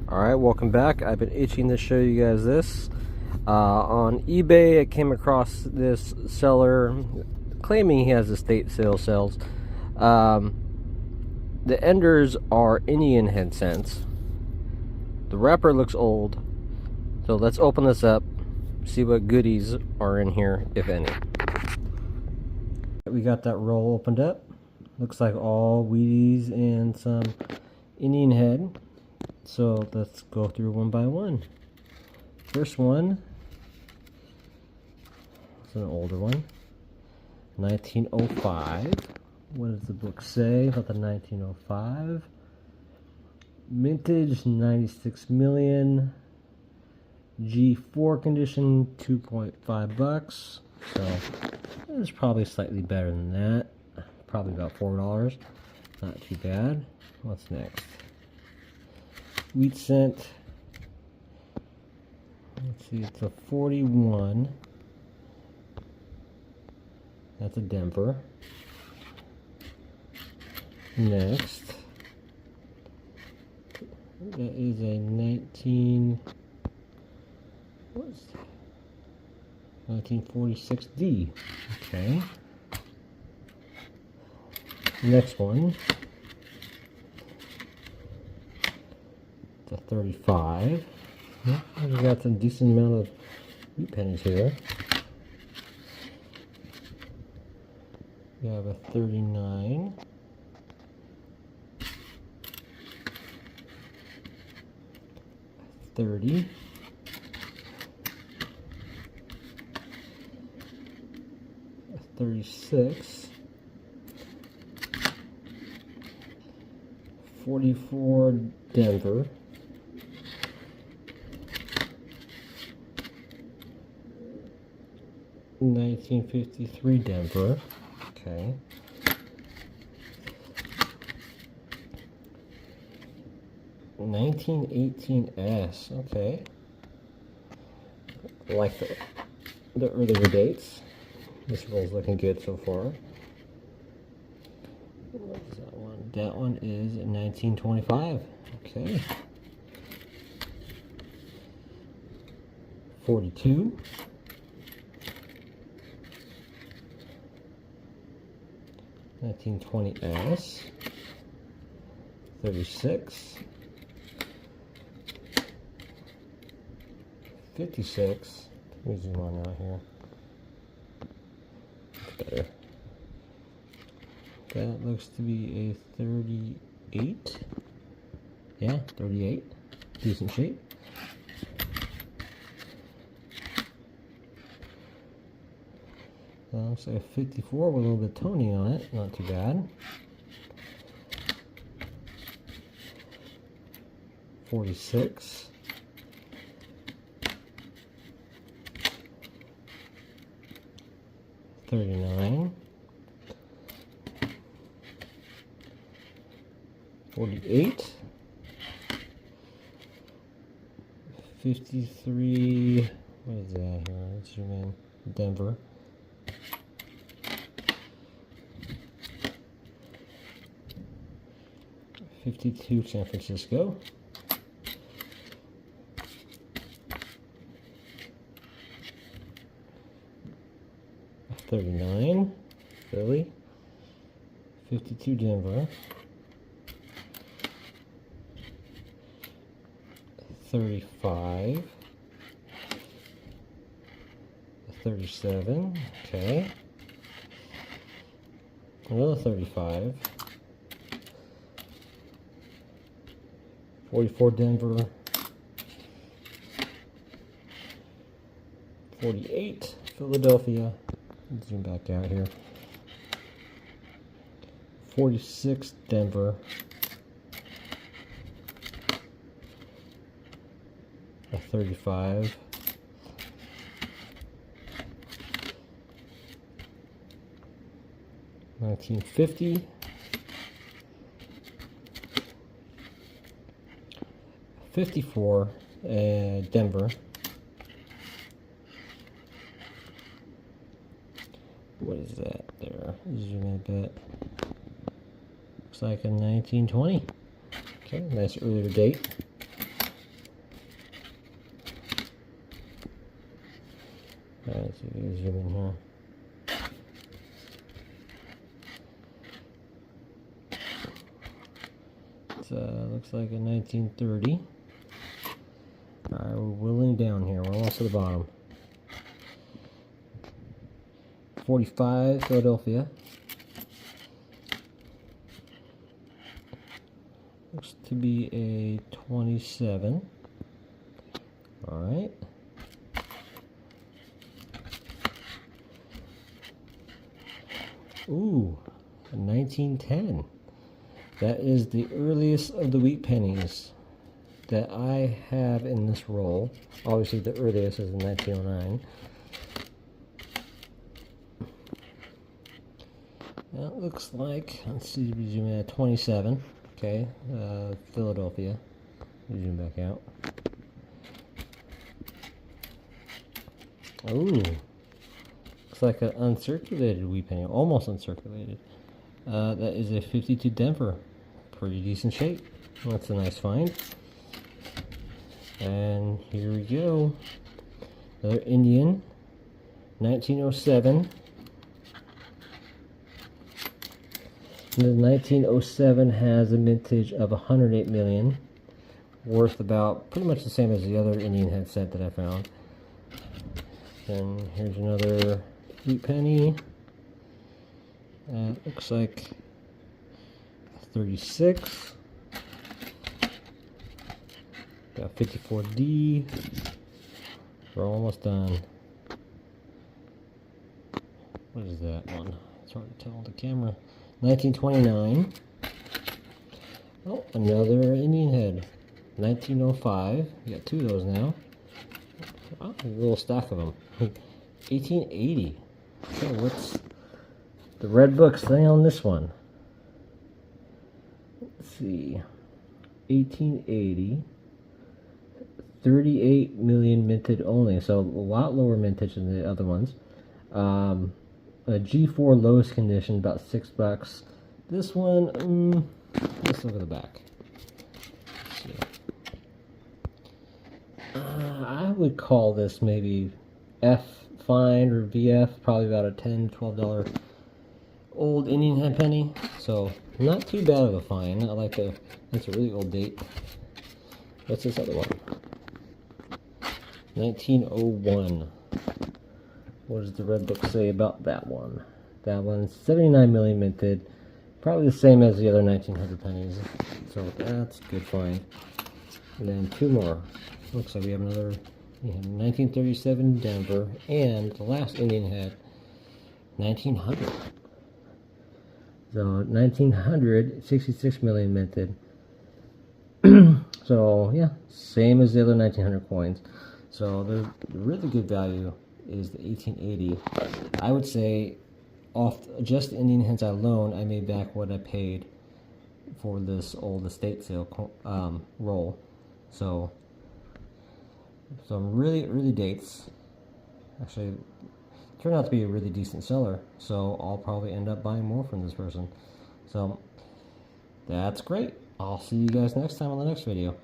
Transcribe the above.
Alright, welcome back. I've been itching to show you guys this. On eBay, I came across this seller claiming he has estate sale sales. The enders are Indian head cents. The wrapper looks old. So let's open this up, see what goodies are in here, if any. We got that roll opened up. Looks like all Wheaties and some Indian head. So let's go through one by one. First one is an older one, 1905. What does the book say about the 1905? Mintage 96 million. G4 condition, 2.5 bucks. So it's probably slightly better than that. Probably about $4. Not too bad. What's next? Wheat cent. Let's see, it's a 41. That's a Denver. Next, that is a 1946D. Okay. Next one. It's a 35. Yeah, we got some decent amount of wheat pennies here. We have a 39. A 30. A 36. 44 Denver. 1953 Denver. Okay. $1918S. Okay. I like the earlier dates. This roll's looking good so far. What is that one? That one is 1925. Okay. 42. 1920S. 36. 56. Let me zoom on out here. Better. That looks to be a 38. Yeah, 38. Decent shape. Looks like a 54 with a little bit of toning on it. Not too bad. 46. 39. 48. 53. What is that here? Let's zoom in. Denver. 52 San Francisco. 39 Philly. 52 Denver. 35. 37. Okay. Another 35. 44 Denver. 48 Philadelphia. Zoom back out here. 46 Denver. A 35. 1950. 54 Denver. What is that there? Zoom in a bit. Looks like a 1920. Okay, nice earlier date. Let's see if we can zoom in here. Looks like a 1930. Alright, we're whittling down here. We're almost to the bottom. 45, Philadelphia. Looks to be a 27. Alright. Ooh, a 1910. That is the earliest of the wheat pennies that I have in this roll. Obviously, the earliest is in 1909. That looks like, let's see, we zoom in at 27. Okay, Philadelphia. We zoom back out. Ooh, looks like an uncirculated wheat penny, almost uncirculated. That is a 52 Denver. Pretty decent shape. That's a nice find. And here we go. Another Indian. 1907. The 1907 has a mintage of 108 million. Worth about pretty much the same as the other Indian head set that I found. Then here's another wheat penny. Looks like 36. Got 54D. We're almost done. What is that one? It's hard to tell on the camera. 1929. Oh, another Indian head. 1905. We got two of those now. Oh, a little stack of them. 1880. So what's the red book saying on this one? Let's see. 1880. 38 million minted only, so a lot lower mintage than the other ones. A G4 lowest condition, about $6. This one, let's look at the back. Let's see. I would call this maybe F fine or VF, probably about a $10, $12 old Indian head penny. So not too bad of a find. I like the, that's a really old date. What's this other one? 1901. What does the red book say about that one? That one's 79 million minted. Probably the same as the other 1900 pennies. So that's a good find. And then two more. Looks like we have another 1937 Denver. And the last Indian head, 1900. So 1900, 66 million minted. So yeah, same as the other 1900 coins. So the really good value is the 1880. I would say off just the Indian heads alone, I made back what I paid for this old estate sale roll. So some really early dates. Actually, turned out to be a really decent seller. So I'll probably end up buying more from this person. So that's great. I'll see you guys next time on the next video.